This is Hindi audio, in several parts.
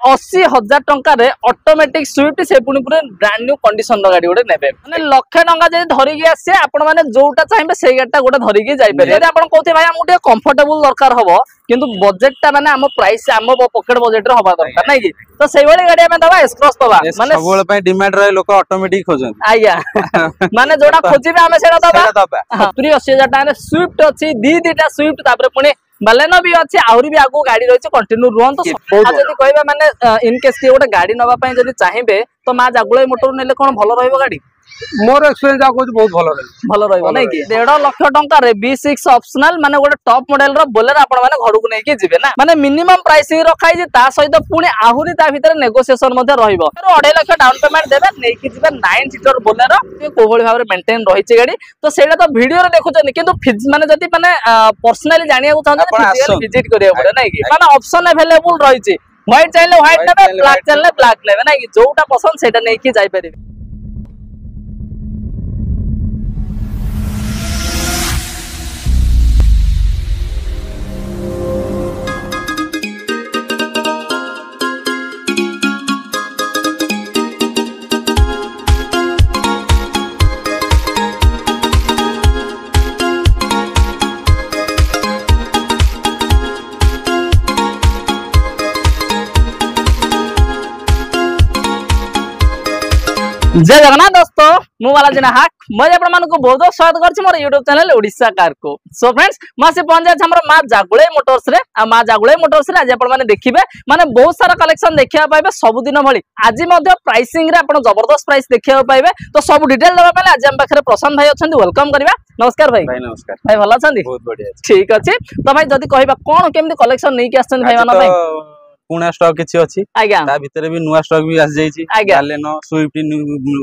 80,000 टंकार ऑटोमेटिक स्विफ्ट से पुणी पूरे ब्रांड न्यू कंडीशन गाड़ी गोटे नेबे माने लक्षे टंका जदि धरिकी आसे आपण माने जोटा चाहिए से गाड़ी गोटे धरिकी जाई पारे यदि आपण कहते भाई हमको कंफर्टेबल दरकार हबो किंतु बजेटटा माने हम प्राइस हम पॉकेट बजेट रे हबा दरकार नै कि तो सेई वाली गाड़ी हम दबा एक्सप्रेस दबा माने सबोल पे डिमांड रहे लोक ऑटोमेटिक खोजन आया माने जोटा खोजिबे हम सेटा दबा 80,000 टंका स्विफ्ट अछि दीटा स्विफ्ट तापर पुणी बालेनो भी अच्छे आहुरी भी आगु गाड़ी रही कंटिन्यू रुहत जब कहबा माने इन केस कि गोटे गाड़ी नवा पई जदी चाहिबे तो मां जागुळे मोटर नेले कोन भलो रहइबो गाड़ी मोर एक्सपीरियंस आको बहुत भलो रहइबो नै कि 1.5 लाख टंका रे B6 ऑप्शनल माने गोटे टॉप मॉडल रो बोलेरो आपण माने घर को नै कि जिवे ना माने मिनिमम प्राइसिंग रखाई जे ता सहित पुणी आहुरी ता भीतर नेगोशिएशन मध्ये रहइबो 2.5 लाख डाउन पेमेंट देबे नै कि जिवे 9 सीटर बोलेरो कोहळी भाबरे मेंटेन रही छि गाड़ी तो सेटा तो वीडियो रे देखुछन किंतु माने जति माने पर्सनली जानिया को चाहत विजिट करिया पड़े नै कि माने ऑप्शन अवेलेबल रही छि व्हाइट चाहिए व्हाइट नेबे ब्लैक चाहिए ब्लैक लेबे नै कि जोटा पसंद सेटा नै कि जाई परिबे जय जगन्नाथ दोस्तों मु बालाजी नाहक मैं आपण मानको बहुत स्वागत करछि मोर YouTube चैनल ओडिसा कार को सो फ्रेंड्स मासे पहुंच जाय हमर मां जागुळे मोटर्स रे आ मां जागुळे मोटर्स रे आज आपण माने देखिबे माने बहुत सारा कलेक्शन देखिया पाइबे सब दिन भली आज मध्य प्राइसिंग रे आपण जबरदस्त प्राइस देखिया पाइबे तो सब डिटेल देबा पले आज हम पाखरे प्रशांत भाई अछंती वेलकम करबा नमस्कार भाई नमस्कार भाई भलो अछंती बहुत बढ़िया ठीक अछि तो भाई जदी कहबा कोन केमती कलेक्शन नै कि आछन भाई मानो भाई पुणा स्टॉक किछि अछि आज्ञा ता भीतर भी नुवा स्टॉक भी आस जाईछि बालेनो स्विफ्ट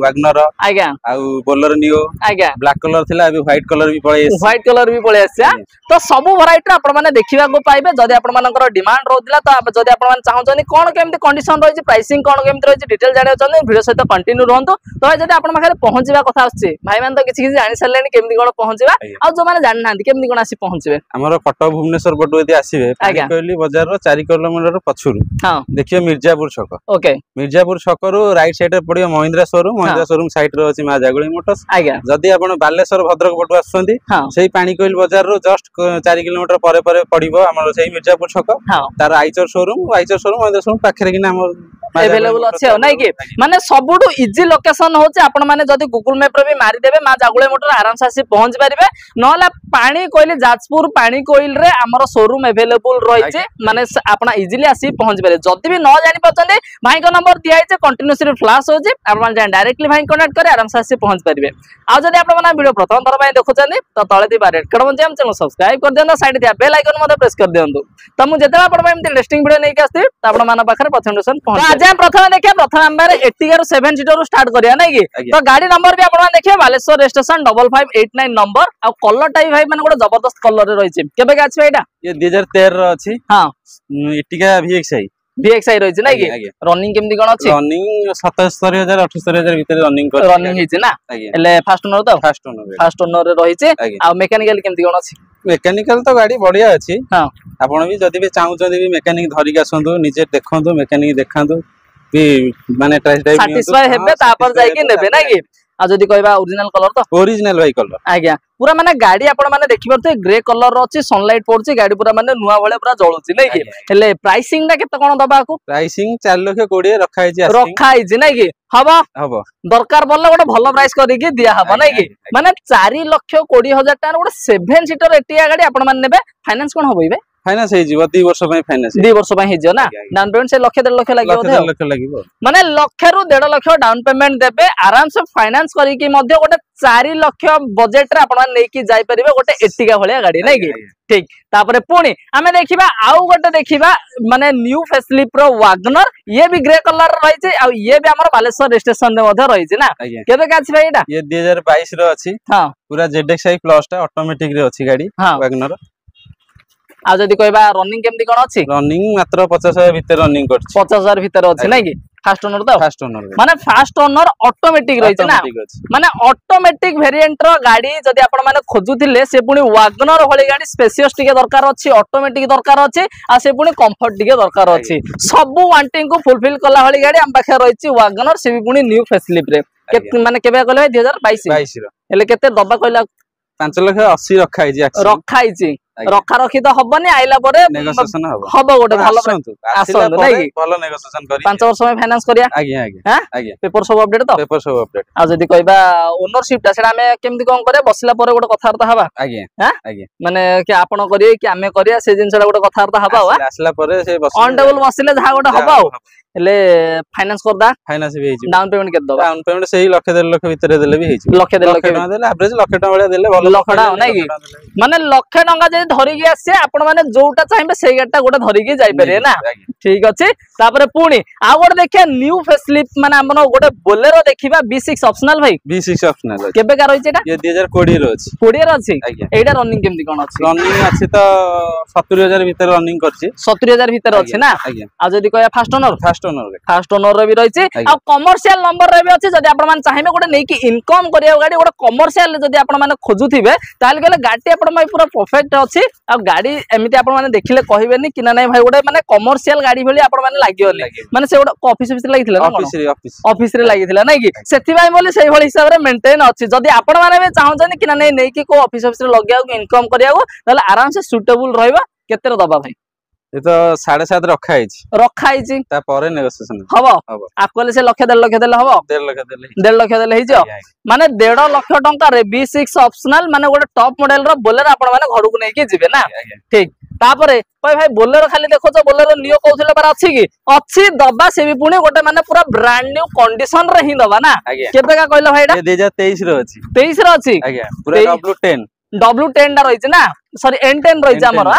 वैगनर आज्ञा आ बोलेरो नियो आज्ञा ब्लैक कलर थिला अभी व्हाइट कलर भी पळे व्हाइट कलर भी पळे आछा तो सब वैरायटी आपण माने देखिबा को पाइबे जदी आपण मानकर डिमांड रहतिला तो जदी आपण मान चाहउछनी कोन केमती कंडीशन रहिछि प्राइसिंग कोन केमती रहिछि डिटेल जाने छन वीडियो सहित कंटिन्यू रहंतो तो जदी आपण माखरे पहुंचीबा कथा आछी भाई मान तो किछि किछि जानि सरलेनी केमती कोन पहुंचीबा आ जो माने जानि नांती केमती कोन आसी पहुंचीबे हमर कटक भुवनेश्वर पटु यदि आसीबे कहली बाजार रो 4 किलोमीटर पछुरु हां देखियो मिर्जापुर छक ओके मिर्जापुर छक रो राइट साइड रे पडियो महिंद्रा शोरूम साइड रो अछि मा जागुळे मोटर्स आज्ञा जदी आपण बालेश्वर भद्रक पटु आछंती सेही पानी कोइल बाजार रो जस्ट 4 किलोमीटर परे परे पडिबो हमर सेही मिर्जापुर छक तार आइचर शोरूम महिंद्रा शोरूम पाखरे कि हमर अवेलेबल अच्छे नै कि माने सबुटु इजी लोकेशन होचे आपण माने जदी गूगल मैप रे भी मारी देबे मा जागुळे मोटर आराम से आसी पहुंच परिबे नला पानी कोइल जाजपुर पानी कोइल रे हमर शोरूम अवेलेबल रहिचे माने आपण इजीली आसी पहुंच पारे जदी भी न जानि पछंदे भाई को नंबर दिया है कंटीन्यूअसली फ्लैश होचे आपण माने डायरेक्टली भाई कांटेक्ट करे आराम से आसी पहुंच परिबे आ जदी आपण माने वीडियो प्रथम थर भाई देखुचंदी तो तळे दिबा रेड कड मजे हम चैनल सब्सक्राइब कर देना साइड दिया बेल आइकन मते प्रेस कर देंदु त मु जेतेला आपण भाई इंटरेस्टिंग वीडियो नै के आस्ती त आपण माने पाखरे प्रेजेंटेशन पहुंच आज हम प्रथम देखिए प्रथम नंबर 80 7 सीटर स्टार्ट करिया नै कि तो गाड़ी नंबर भी आपण देखिए बालेश्वर स्टेशन 5589 नंबर आ कलर टाइप भाई माने गोटे जबरदस्त कलर रे रहिছে केबे के आछे एटा ये 2013 रो अछि हां इटिका VXI रहिছে नै कि रनिंग केमदी कोन अछि रनिंग 77000 78000 भीतर रनिंग हिचे ना एले फास्ट ओनर तो फास्ट ओनर रे रहिছে आ मेकानिकल केमदी कोन अछि मेकानिकल तो गाड़ी बढ़िया अछि हां आपण भी जदी भी चाहउछन भी मेकानिक धरि के आसंतु निजे देखंतु मेकानिक देखांतु भी माने टेस्ट ड्राइव सैटिस्फाई हेबे तापर जाय के नेबे ना कि आ जदी कहबा ओरिजिनल कलर तो ओरिजिनल भाई कलर आज्ञा पूरा माने गाड़ी आपण माने देखि परते ग्रे कलर रो अछि सनलाइट पड़छि गाड़ी पूरा माने नुवा भले पूरा जळुछि नै कि हेले प्राइसिंग ना केते कोन दबा को प्राइसिंग 4 लाख 20 रखा हिजे नै कि हबो हबो दरकार बोलले गोटे भलो प्राइस करि के दिया हबो नै कि माने 4 लाख 20 हजार टाका गोटे 7 सीटर एटिया गाड़ी आपण माने नेबे फाइनेंस कोन होबो इबे फाइनेंस हे जीव 2 वर्ष पय फाइनेंस 2 वर्ष पय हे जो ना डाउन पेमेंट से लाख 1.5 लाख लागिवो दे लाख लागिवो माने लाख रु 1.5 लाख डाउन पेमेंट देबे आराम से फाइनेंस करि के मध्य गोटे 4 लाख बजेट रे आपण नै कि जाय परिबे गोटे एटिका भलिया गाड़ी नै कि ठीक तापरे पुणी हमें देखिबा आउ गोटे देखिबा माने न्यू फेसलिफ्ट रो वैगनर ये भी ग्रे कलर रही छे आ ये भी हमर बालेश्वर स्टेशन रे मध्य रही छे ना केबे का अछि भाई एटा ये 2022 रो अछि हां पूरा ZXi प्लस टा ऑटोमेटिक रे अछि गाड़ी वैगनर आ जदी कहबा रनिंग केमदी कोन अछि रनिंग मात्र 50000 भीतर रनिंग करछि 50000 भीतर अछि नै कि फास्ट ओनर तो फास्ट ओनर माने फास्ट ओनर ऑटोमेटिक रहिছে ना माने ऑटोमेटिक वेरिएंट रो गाड़ी जदी आपण माने खोजुथिले से पुनी वागनर भली गाड़ी स्पेशियस टिके दरकार अछि ऑटोमेटिक दरकार अछि आ से पुनी कंफर्ट टिके दरकार अछि सब वांटिंग को फुलफिल कला भली गाड़ी हम पाखे रहिछि वागनर से भी पुनी न्यू फेसलिफ्ट रे माने केबे कहले 2022 रो हेले केते दबा कहला 5,80,000 रखा है रखा रखी तो हबनी आइला परे नेगोशिएशन हबो गोटे भलो आसंतु नै भलो नेगोशिएशन करी 5 वर्ष में फाइनेंस करिया आगे आगे आगे पेपर सब अपडेट तो पेपर सब अपडेट आ जदी कहबा ओनरशिप ता सेटा हमें केमति कोन करे बसिला परे गोटे कथारता हबा आगे आगे माने कि आपण करिए कि हमें करिया से जिनसटा गोटे कथारता हबा आसला परे से बस ऑन टेबल बसिले जहा गोटे हबा हेले फाइनेंस करदा फाइनेंस भी हेछि डाउन पेमेंट केत दबा डाउन पेमेंट सही 1,00,000 भीतर देले भी हेछि 1,00,000 देले एवरेज 1,00,000 टका देले भलो लखडा नै कि माने 1,00,000 टका जे धरि गि आसे आपण माने जोटा चाहिबे सेई गाटा गोटे धरि गि जाई परिए ना ठीक अछि तापरे पुणी आ गोटे देखिया न्यू फेसलिफ्ट माने हमनो गोटे बोलेरो देखिबा B6 ऑप्शनल भाई B6 ऑप्शनल केबे का रहिछ एटा ये 2020 रो अछि 20 रो अछि एटा रनिंग केमति कोन अछि रनिंग अछि त 70,000 भीतर रनिंग करछि 70,000 भीतर अछि ना आ जदी कहया फास्ट ओनर रे भी रहिछि आ कमर्शियल नंबर रे भी अछि जदी आपण मान चाहिबे गोटे नै कि इनकम करिया गाडी गोटे कमर्शियल जदी आपण मान खोजुथिबे ताल गेले गाडी आपण मै पूरा परफेक्ट अछि आ गाडी एमिति आपण मान देखिले कहिबेनी कि ना नै भाई गोटे माने कमर्शियल गाडी भली आपण मान लागियोनी माने से गोटे ऑफिस लागिथिला ना ऑफिस रे लागिथिला नै कि सेति भाई बोली सही भली हिसाब रे मेंटेन अछि जदी आपण माने भी चाहउछन कि ना नै कि को ऑफिस रे लगियाउ इनकम करियाउ ताले आराम से सुटेबल रहइबा केते रे दबा भाई ये तो 7.5 रखा है ता परे नेगोशिएशन हबो आकोले से 1,00,000 1,00,000 देले हबो 1,50,000 देले हिजो माने 1,50,000 टंका रे B6 ऑप्शनल माने गोटे टॉप मॉडल रो बोलेरो आपण माने घर को नै के जिवे ना ठीक तापरे भाई बोलेरो खाली देखो तो बोलेरो नियो कहउथिले पर अछि कि अछि दबा से भी पुणी गोटे माने पूरा ब्रांड न्यू कंडीशन रे ही दबा ना केबे का कहला भाई एटा 2023 रो अछि 23 रो अछि पूरा W10 टा रहिछ ना सॉरी N10 रहिछ हमर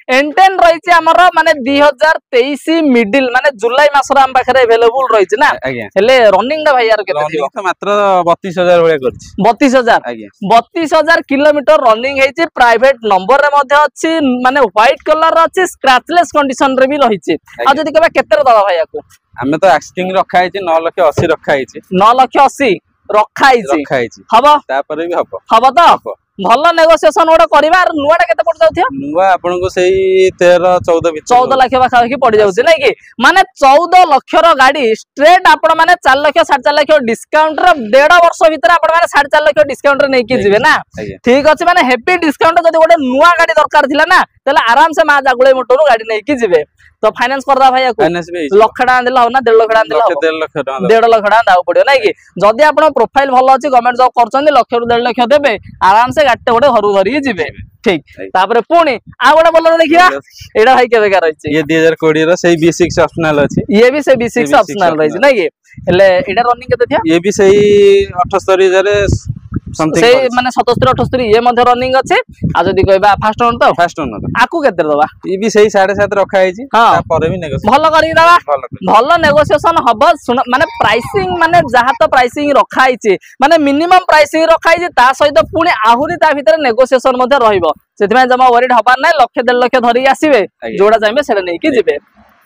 N10 रहिछि हमर माने 2023 मिडिल माने जुलाई मासरा हम पाखरे अवेलेबल रहिछि ना हेले रनिंग ना भाई यार केते रनिंग तो मात्र 32,000 भले करछि 32,000 किलोमीटर रनिंग हेछि प्राइवेट नंबर रे मध्ये अछि माने व्हाइट कलर अछि स्क्रैचलेस कंडीशन रे भी रहिछि आ जदी कहबा केते रे दबा भाई याको हमें तो एक्सटिंग रखा हेछि 9,80,000 रखा हेछि 9,80,000 रखा हेछि हबो तापर भी हबो तो भलो नेगोशिएशन ओडा करबा और नुआडा केते पड़ जाउथिया नुआ आपन को सही 13-14 लाख पाखा की पड़ जाउछि नै कि माने 14 लाख रो गाड़ी स्ट्रेट आपन माने 4 लाख 4.5 लाख डिस्काउंट रो 1.5 वर्ष भीतर आपन माने 4.5 लाख डिस्काउंट रे नै कि जिवे ना ठीक अछि माने हैप्पी डिस्काउंट जदी गोटे नुआ गाड़ी दरकार थिला ना तले आराम से मा जागुळे मोटर गाड़ी नै कि जिवे तो फाइनेंस करदा भाई याको लाख टका देला हो ना 1.5 लाख टका देला हो 1.5 लाख टका दाउ पड़ियो नै कि जदी आपन प्रोफाइल भलो अछि गवर्नमेंट जॉब करचंदी लाख रु 1.5 लाख देबे आराम से गाटे गोटे घरु धरि जिवे ठीक तापरे पुणी आ गोटे बोलरो देखिया एडा भाई केबे का रहिछि ये 2020 रो सही B6 ऑप्शनल अछि ये भी से B6 ऑप्शनल रहिछि नै कि हेले एडा रनिंग केते थिया ये भी सही 78,000 समथिंग से माने 77-78 ये मध्ये रनिंग अछि आ जदी कहबा फास्ट ओनर आकु केते दबा ये भी सही 7.5 रखा हेछि ता परे भी नेगोशिएशन भलो करी दबा भलो नेगोशिएशन हबो माने प्राइसिंग माने जहा तो प्राइसिंग रखा हेछि माने मिनिमम प्राइसिंग रखा हेछि ता सहित पुणी आहुरी ता भीतर नेगोशिएशन मध्ये रहइबो सेतिमा जमा वरीड हबार नै 1,00,000 1.5 लाख धरि आसीबे जोडा चाइबे सेला नै कि जिबे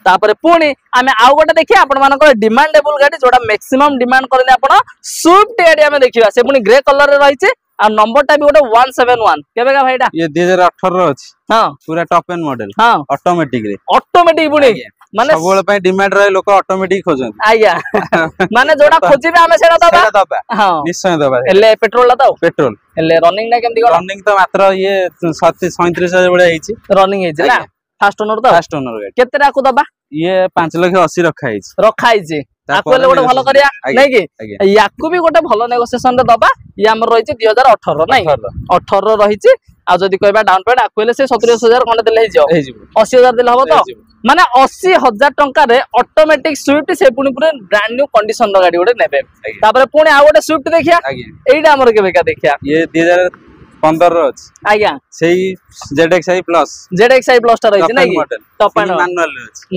तापरे पुणी आमे आउ गोटे देखिया आपण मानकर डिमांडेबल गाडी जोडा मैक्सिमम डिमांड करले आपण स्विफ्ट गाडी आमे देखिबा से पुणी ग्रे कलर रे रहिছে आ नंबर टा भी गोटे 171 केबे का भाईटा ये 2018 रो अछि हां पूरा टॉप एंड मॉडल हां ऑटोमेटिक पुणी माने सबोल पे डिमांड रहे लोक ऑटोमेटिक खोजन आज्ञा माने जोडा खोजिबे आमे सेडा दबा हां निश्चय दबा एले पेट्रोल ला तो पेट्रोल एले रनिंग ना केमदी रनिंग तो मात्र ये 37,000 बडे हेछि रनिंग हेछि ना फास्ट ओनर केते रा को दबा ये 5,80,000 रखा हेछि आकोले गोटे भलो करिया नै कि याकु भी गोटे भलो नेगोशिएशन रे दबा ये हमर रहिछि 2018 नै 18 रहिछि आ जदी कहबा डाउन पेमेंट आकोले से 70,000 खंडे देले हिजो 80,000 देले हबो तो माने 80,000 टंका रे ऑटोमेटिक स्विफ्ट से पुनी पूरे ब्रांड न्यू कंडीशन रो गाडी गोटे नेबे तापर पुनी आ गोटे स्विफ्ट देखिया एइडा हमर केबे का देखिया ये 2015 रो अछि आज्ञा सेही ZXi प्लस टा रहिछि नै कि टॉप एंड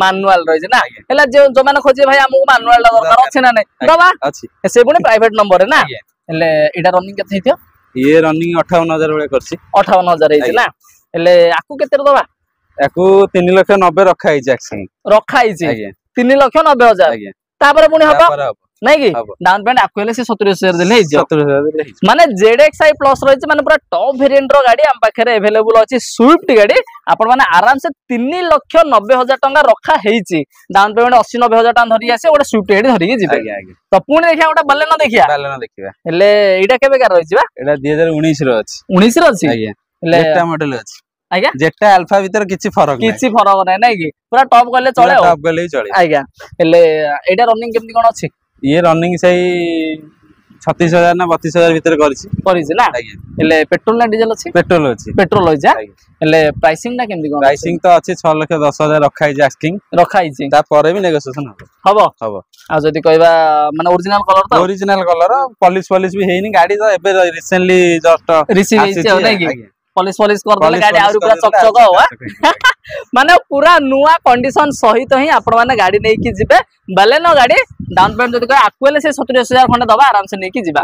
मैनुअल रहिछि ना हेला जो माने खोजे भाई हमहु मैनुअल ला दरकार अछि ना नै दबा अछि से पुनी प्राइवेट नंबर है ना हेले एडा रनिंग केते हिथियो ये रनिंग 58,000 बळे करछि 58,000 हेछि ना हेले आकु केते दबा याकू 3,90,000 रखा हेछि एक्शन रखा हेछि 3,90,000 तापर पुणी हबो नहीं कि डाउन पेमेंट आपको से 70,000 देले हे माने ZXi प्लस रही माने पूरा टॉप वेरिएंट रो गाड़ी हम पाखे अवेलेबल अछि स्विफ्ट गाड़ी आपण माने आराम से 3,90,000 टंका रखा हेछि डाउन पेमेंट 80-90,000 टंका धरि आसे ओटा स्विफ्ट गाड़ी धरि के जिबे तो पुणी देखिया ओटा बलेनो देखिया हेले एटा केबे का रहिछि बा एटा 2019 रो अछि 19 रो अछि आज्ञा हेले एटा मॉडल अछि आज्ञा जेटा अल्फा भीतर किछि फरक नै कि पूरा टॉप गले चले टॉप गले चले आज्ञा हेले एटा रनिंग केमनी कोन अछि ये रनिंग सही 36,000 ना 32,000 भीतर करिछि ना हेले पेट्रोल ना डीजल अछि पेट्रोल होइजा हेले प्राइसिंग ना केमदी कोन प्राइसिंग तो अछि 6,10,000 रखाइ जे आस्किंग ता परे भी नेगोशिएशन हबो आ जदी कहबा माने ओरिजिनल कलर पॉलिश भी हेइनी गाड़ी तो एबे रिसेंटली जस्ट रिसीव हेइछि नै कि पॉलिश कर देले गाड़ी आउर पूरा चकचक हो माने पूरा नुवा कंडीशन सहित ही आपण माने गाड़ी नै कि जिबे बलेनो गाड़ी डाउन पेमेंट जदी आक्चुअली से 70,000 खंडे दबा आराम से नै कि जिबा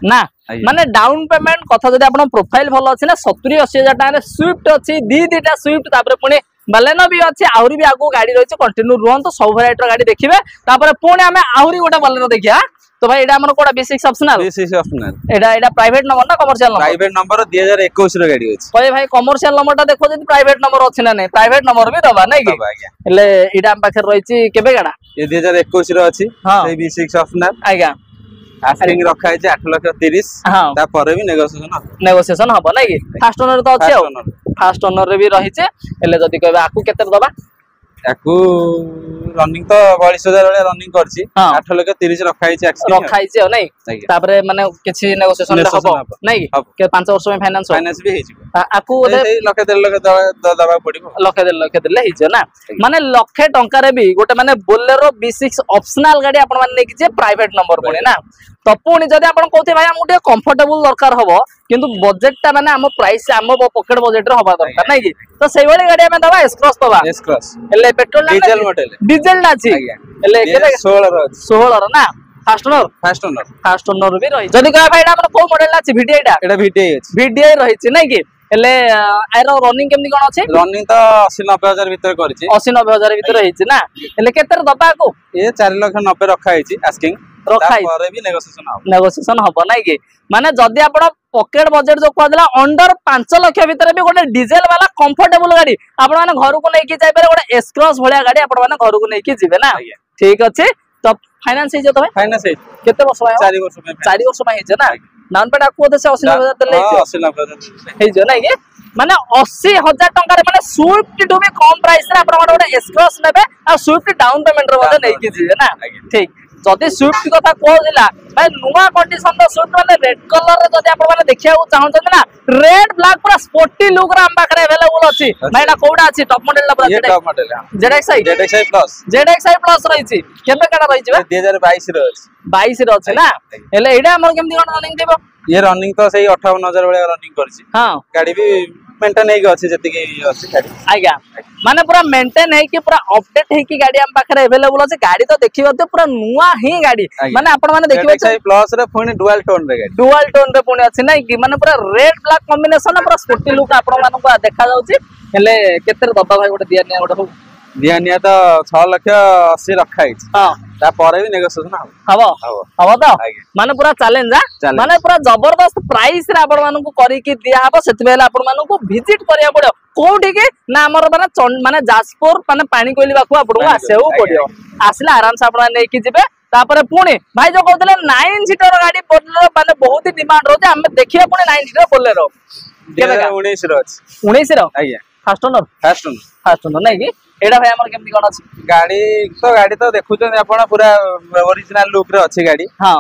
ना माने डाउन पेमेंट कथा जदी आपण प्रोफाइल भलो अछि ना 70-80,000 टाका रे स्विफ्ट अछि दीटा स्विफ्ट तापर पुणी बलेनो भी अछि आउरी भी आगो गाड़ी रहिछ कंटिन्यू रुहन तो सब वैरायटी गाड़ी देखिबे तापर पुणी हमें आउरी गोटा बलेनो देखिया तो भाई एडा हमर कोडा B6 ऑप्शनल एडा प्राइवेट नंबर ना कमर्शियल नंबर प्राइवेट नंबर 2021 रो गाड़ी अछि कोई भाई कमर्शियल नंबर ता देखो जदी प्राइवेट नंबर अछि ना नै प्राइवेट नंबर भी दबा नै कि ले एडा हम पाखे रहिछि केबे गाडा ये 2021 रो अछि सेई B6 ऑप्शनल आज्ञा आस्किंग रखा है 8,30,000 ता परे भी नेगोशिएशन हबो नै कि फास्ट ओनर तो अछि फास्ट ओनर रे भी रहिছে एले जदी कहबा आकु केते दबा याकू रनिंग तो 42,000 वाला रनिंग करछि 8,30,000 रखाइछि नै तापरे माने किछि नेगोशिएशन हबो नै के 5 वर्ष में फाइनेंस भी हेछि आकू सेई लाख 1.5 लाख दबा पड़िबो लाख 1.5 लाख देले हेछि ना माने लाख टंका रे भी गोटे माने बोलेरो B6 ऑप्शनल गाड़ी आपण माने नै कि जे प्राइवेट नंबर पड़े ना तो पुणी जदी आपण कहते भाई हमुटे कंफर्टेबल दरकार हबो किंतु बजेट टा माने हम प्राइस हम पॉकेट बजेट रे हबा दरकार नै कि तो सेई वाली गाड़ी हम दबा एस क्रॉस एले पेट्रोल डीजल ना छी एले केते 16 रो ना फास्ट ओनर भी रही जदी कह भाई हमर को मॉडल ना छी VDI टा एटा VDI रही छी नै कि एले आरो रनिंग केमनी कोन अछि रनिंग तो 80-90,000 भीतर करिछि 80-90,000 भीतर रहिछि ना एले केते दबा को ये 4,90,000 रखा हेछि आस्किंग रखाई परे भी नेगोशिएशन हबो नै कि माने जदी आपण पॉकेट बजेट जो कहला अंडर 5 लाख भीतर भी गोटे डीजल वाला कंफर्टेबल गाड़ी आपण माने घर को नै कि जाय पारे गोटे एस क्रॉस भलिया गाड़ी आपण माने घर को नै कि जिवे ना ठीक अछि तो फाइनेंस हे जे तो फाइनेंस हे केते वर्ष में 4 वर्ष में हे जे ना डाउन पेमेंट आपको से 80,000 देले 80,000 हे जे ना कि माने 80,000 टंका रे माने स्विफ्ट टू भी कम प्राइस रे आपण गोटे एस क्रॉस नेबे आ स्विफ्ट डाउन पेमेंट रे बोले नै कि जिवे ना ठीक जदी स्विफ्ट कथा कहला भाई नुवा कंडीशन द स्विफ्ट माने रेड कलर रे जदी आपण माने देखिया चाहत ना रेड ब्लैक पूरा स्पोर्टी लुक रे हम पाखरे अवेलेबल अछि भाईटा कोडा अछि टॉप मॉडल ला ये टॉप मॉडल ZXi प्लस रहिछि केबे काडा रहिछि 2022 रे अछि 22 रे अछि ना हेले एडा हमर केमदी कोन रनिंग देबो ये रनिंग तो सही 58,000 वाला रनिंग करछि हां गाड़ी भी मेंटेन है कि अछि जति कि अछि गाड़ी आज्ञा माने पूरा मेंटेन है कि पूरा अपडेट है कि गाड़ी हम पाखरे अवेलेबल अछि गाड़ी तो देखिबो तो पूरा नुवा ही गाड़ी माने आपण माने देखिबो ZXi प्लस रे पुनी डुअल टोन रे पुनी अछि नै कि माने पूरा रेड ब्लैक कॉम्बिनेशन पूरा स्पोर्टी लुक आपण मानको देखा जाउछि हेले केते दबा भाई गोटे दिया निया गोटे दिया निया तो 6,80,000 रखा है हां ता परे भी नेगोशिएशन हबो तो माने पूरा चैलेंज माने पूरा जबरदस्त प्राइस रे आपण मानको करी कि दिया हबो सेति बेला आपण मानको विजिट करिया पड़ो कोठी के ना हमर माने जाजपुर माने पानी कोइली बाखु आपण आसेउ पड़ियो आसले आराम से आपण नै कि जिबे तापरे पुणी भाई जो कहतले 9 सीटर गाड़ी बोलेरो माने बहुत ही डिमांड रहते हम देखिया पुणी 9 सीटर बोलेरो केबे 19 रो 19 रो आज्ञा फास्ट ओनर नै कि एडा भाई हमर केमदी कोन अछि गाड़ी तो देखुछन आपण पूरा ओरिजिनल लुक रे अछि गाड़ी हां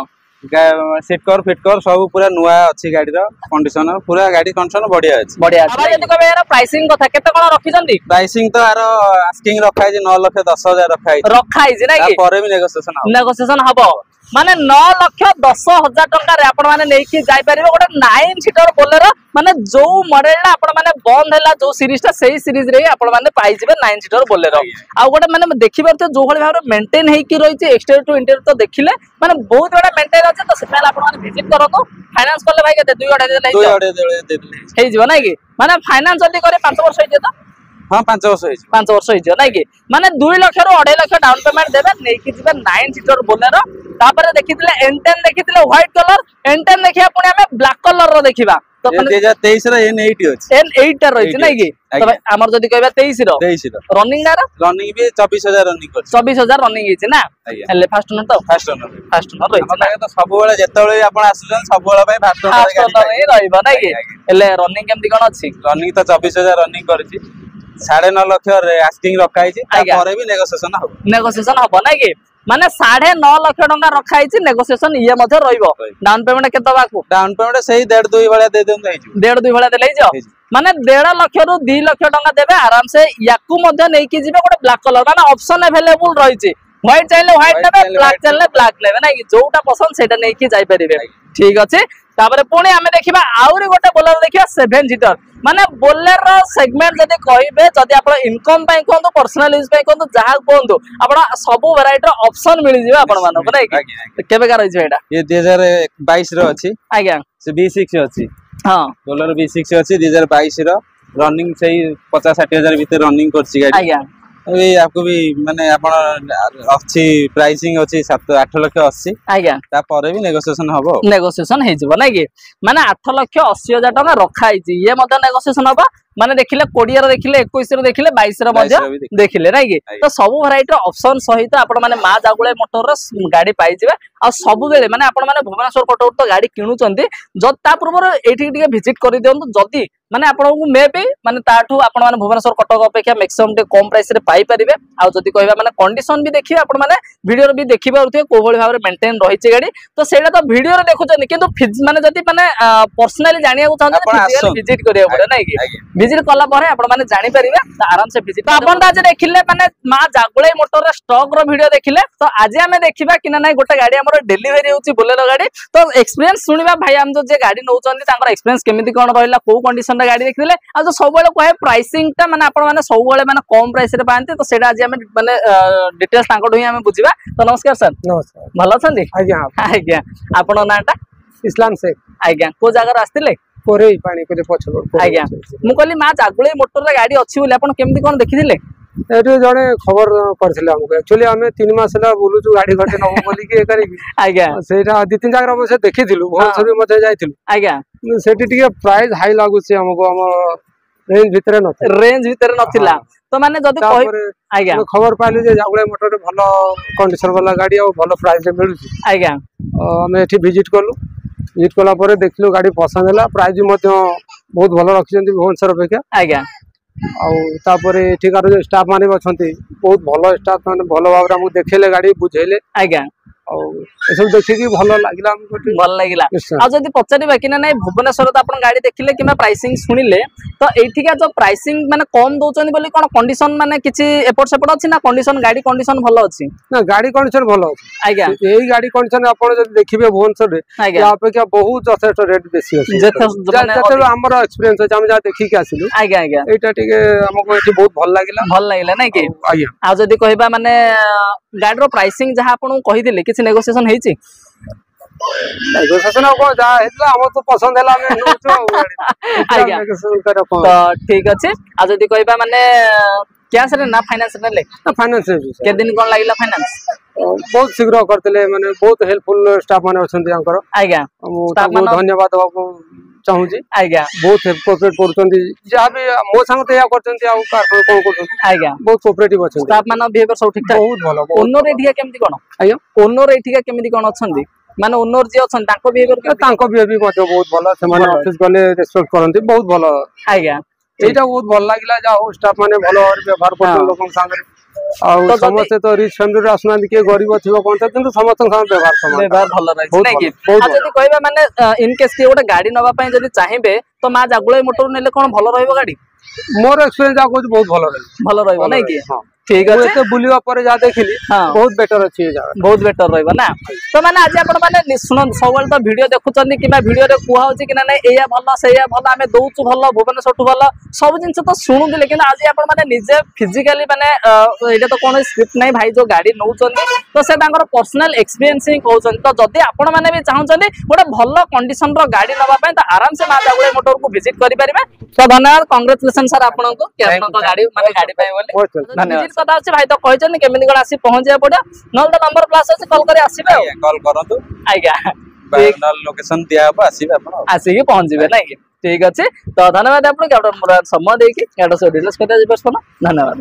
सीट कवर फिट कवर सब पूरा नुवा अछि गाड़ी रो कंडीशन पूरा गाड़ी कंडीशन बढ़िया अछि अब जति कहबे यार प्राइसिंग कथा केते कोन रखिसंती प्राइसिंग तो यार आस्किंग रखा है 9,10,000 रखा है नै कि परे भी नेगोशिएशन हबो माने 9,10,000 टंका रे आपण माने नेकी जाय परिबो गोटे 9 सीटर बोलेरो माने जो मॉडल ला आपण माने बंद हैला जो सीरीज ता सही सीरीज रे आपण माने पाई जिबे 9 सीटर बोलेरो आ गोटे माने देखिबे तो जो भली भाबरे मेंटेन है कि रहिছে एक्सटीरियर टू इंटीरियर तो देखिले माने बहुत बड़ा मेंटेन अछि तो सेला आपण माने विजिट करतो फाइनेंस करले भाई केते 2 अढे दे हे जिवो नै कि माने फाइनेंस जल्दी करे 5 वर्ष हे जे तो हां 5 वर्ष होई 5 वर्ष होई नै कि माने 2 लाख रु 2.5 लाख डाउन पेमेंट देबे नै कि जिबे 9 सीटर बोलेरो तापर देखिथिले N10 देखिथिले व्हाइट कलर N10 देखिया पुनी हमें ब्लैक कलर रो देखिबा तो 2023 रो N8 अछि N8 टा रहिछ नै कि तो हमर जदी कहबा 23 रो रनिंग ना रनिंग भी 24000 रनिंग कर 24000 रनिंग हिच ना एले फास्ट नंबर तो फास्ट नंबर रहिछ ना तो सब बेले जेतबेले आपण आसुछन सब बेले भाई फास्ट नंबर ही रहइबा नै कि एले रनिंग केमति कोन अछि रनिंग तो 24000 रनिंग करछि 9.5 लाख आस्किंग रखा हिच तापर भी नेगोशिएशन हबो नै कि माने 9.5 लाख टंका रखा हिच नेगोशिएशन ये मध्ये रहिबो डाउन पेमेंट केतो बाकू डाउन पेमेंट सही 1.5-2 भलिया दे देन हिच 1.5-2 भलिया देलै जो माने 1.5 लाख रु 2 लाख टंका देबे आराम से याकू मध्ये नै कि जिबे गोटे ब्लैक कलर माने ऑप्शन अवेलेबल रहिछि व्हाइट चाइले व्हाइट नेबे ब्लैक चाइले ब्लैक लेबे नै कि जोटा पसंद सेटा नै कि जाई परिबे ठीक अछि ताबरे पुणी हमें देखिबा आउरी गोटे बोलेरो देखिबा 7 सीटर माने बोलेरो सेगमेंट जदी कहिबे जदी आपण इनकम पय कोंतो पर्सनल यूज पय कोंतो जहा कोंतो आपण सब वैरायटी रो ऑप्शन मिलि जिबा आपण मानो नै कि केबे का रहिछ एटा ये 2022 रो अछि आज्ञा से B6 अछि हां बोलेरो B6 अछि 2022 रो रनिंग सही 50-60 हजार भीतर रनिंग करछि गाड़ी आज्ञा अभी आपको भी माने आपण अच्छी प्राइसिंग अछि 7-8 लाख 80 आज्ञा ता परे भी नेगोशिएशन हबो नेगोशिएशन हे जबो नै कि माने 8 लाख 80 हजार टका रखा हिची ये मते नेगोशिएशन हबो माने देखिले 20 रो देखिले 21 रो देखिले 22 रो मध्ये देखिले नै कि तो सब वैरायटी ऑप्शन सहित आपण माने मा जागुळे मोटर रो गाड़ी पाइ जिबे आ सब बेले माने आपण माने भुवनेश्वर कटक तो गाड़ी किनुचंती ज ता पूर्व एठी टिके विजिट करि देंतु जदी माने आपण को मे बी माने ताठू आपण माने भुवनेश्वर कटक अपेक्षा मैक्सिमम टे कम प्राइस रे पाई परिबे आ जदी कहबा माने कंडीशन भी देखिबे आपण माने वीडियो रे भी देखिबा उथे कोभଳି भाबरे मेंटेन रहिछि गाड़ी तो सेडा तो वीडियो रे देखुचनी किंतु माने जदी माने पर्सनली जानिया को चाहत विजिट करिया पड़े नै कि विजिट कला परे आपण माने जानि परिबे त आराम से विजिट तो आपण आज देखिले माने मा जागुळे मोटर रे स्टॉक रो वीडियो देखिले तो आज हमें देखिबा कि ना गोटे गाड़ी हमर डिलीवरी होची बोलेरो गाड़ी तो एक्सपीरियंस सुनिबा भाई हम जो जे गाड़ी नौचंदी तांकर एक्सपीरियंस केमिति कोन रहला को कंडीशन रे गाड़ी देखिले आ जो सब बेले कहे प्राइसिंग ता माने आपण माने सब बेले माने कम प्राइस रे पांते तो सेडा आज हमें माने डिटेल्स तांको ढोई हमें बुझिबा तो नमस्कार सर नमस्कार भलो छंदी आज्ञा आपण नाटा इस्लाम शेख आज्ञा को जगह आस्तिले कोरे पानी कोरे पछलो आज्ञा मु कहली मा जागुळे मोटर रे गाड़ी अछि बोले आपण केमिति कोन देखिथिले एठी जणे खबर करथिले हमके एक्चुअली हमें 3 मास ला बोलुचु गाड़ी घटे न बोली के करी आज्ञा सेटा 2-3 जगह हम से देखिथिलु बहुत सब मते जाइथिलु आज्ञा सेठी टिके प्राइस हाई लागुछि हमको हम रेंज भितर नथिला तो माने जदी कहि आज्ञा खबर पाइलु जे जागुळे मोटर रे भलो कंडीशन वाला गाड़ी आ भलो प्राइस रे मिलुछि आज्ञा हम एठी विजिट करलु विजिट कला परे देखलु गाड़ी पसंद हला प्राइस मध्य बहुत भलो रखिसंती भुवनेश्वर अपेक्षा आज्ञा आउ तापरे एठिकार जो स्टाफ माने अछंती बहुत भलो स्टाफ माने भलो भाबरा हमु देखेले गाड़ी बुझेले आज्ञा और एसब देखि कि भलो लागिला हमको भलो लागिला आ जदी पचारिबा कि ना नै भुवनेश्वर त आपण गाड़ी देखिले किना प्राइसिंग सुनिले तो एठिका जो प्राइसिंग माने कम दोचनी बोली कोन कंडीशन माने किछि एपोर्ट सेपोर्ट अछि ना कंडीशन गाड़ी कंडीशन भलो अछि ना गाड़ी कंडीशन भलो अछि आज्ञा एई गाड़ी कंडीशन आपण जदी देखिबे भुवनेश्वर रे या अपेक्षा बहुत जथेष्ट रेट बेसी अछि जते हमर एक्सपीरियंस अछि हम जा देखि के आसिलु आज्ञा आज्ञा एटा टिके हमको एठी बहुत भल लागिला नै कि आज्ञा आ जदी कहबा माने गाड़ी रो प्राइसिंग जहा आपण कहि दिले किछि नेगोशिएशन हेछि नेगोशिएशन को जा हेतला हम तो पसंद हला में नोचो आज्ञा तो ठीक अछि आ जदी कहबा माने कैश रे ना फाइनेंस रे ले ना फाइनेंस रे के दिन कोन लागिला फाइनेंस बहुत शीघ्र करतले माने बहुत हेल्पफुल स्टाफ माने अछंती अंकर आज्ञा स्टाफ माने धन्यवाद बाबू चाहूजी आज्ञा बहुत हेल्प कोऑपरेट करचंती जहा भी मो संग तया करचंती आ कार कोन करचंती आज्ञा बहुत कोऑपरेटिव अछंती स्टाफ माने बिहेवियर सब ठीक ठाक बहुत भलो ओनर एठिया केमति कोन आज्ञा ओनर एठिया केमति कोन अछंती माने ओनर जे अछन ताको बिहेवियर ताको बिहेवियर मते बहुत भलो से माने ऑफिस गले रेस्पेक्ट करंती बहुत भलो आज्ञा एटा बहुत भल लागिला जा हो स्टाफ माने भलो व्यवहार करन लोकन संग आ समस्त तो रिच फैमिली आसना के गरीब थिबो कोन किंतु समस्त संग व्यवहार भलो रहै नै कि आ जदी कहबा माने इन केस के ओटा गाड़ी नबा पय जदी चाहिबे तो मा जागुळे मोटर नेले कोन भलो रहइबो गाड़ी मोर एक्सपीरियंस आ बहुत भलो रहइबो नै कि ठीक अच्छे बुलवा पर जा देखिली बहुत बेटर अच्छी बहुत बेटर रहइबा ना तो माने आज आपण माने सुन सबल तो वीडियो देखुचंदी किबा वीडियो रे कुहा होची कि ना एया भलो सेया भलो आमे दउचु भलो भुवनेश्वर ठु भलो सब जिंस तो सुनु लेकिन आज आपण माने निजे फिजिकली माने एटा तो कोन स्क्रिप्ट नै भाई जो गाड़ी नउचंदी तो से तांकर पर्सनल एक्सपीरियंस ही कहउचंदी तो जदी आपण माने भी चाहुचंदी गोटे भलो कंडीशन रो गाड़ी नबा पय तो आराम से मा जागुळे मोटर को विजिट करि परिबे तो धन्यवाद कांग्रेचुलेशन सर आपण को कि आपण को गाड़ी माने गाड़ी पाए बोले धन्यवाद कथा अछि भाई तो कहचन केमिति गण आसी पहुंच जाय पडा नल तो नंबर प्लस अछि कॉल करी आसीबे कॉल करंतु आज्ञा नल लोकेशन दिया बा आसीबे आपण आसी के पहुंच जिबे नै ठीक अछि तो धन्यवाद आपण के मोर समय देकी एडो से डिस्कस करते जिबे धन्यवाद।